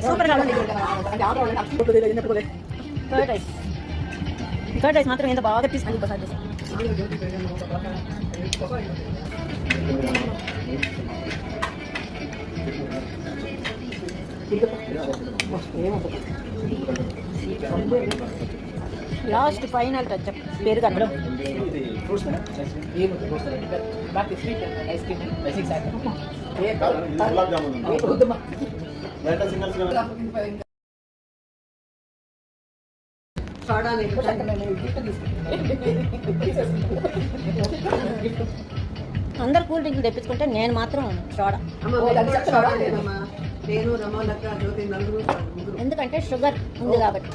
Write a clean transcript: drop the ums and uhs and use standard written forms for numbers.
Super గా ఉంది. Curd rice, curd rice మాత్రం ఎంత బాగా తీసుకుంది. లాస్ట్ ఫైనల్ టచ్ పేరు కనడం. అందరు కూల్ డ్రింక్లు తెప్పించుకుంటే నేను మాత్రం సోడా. ఎందుకంటే షుగర్ ఉంది కాబట్టి.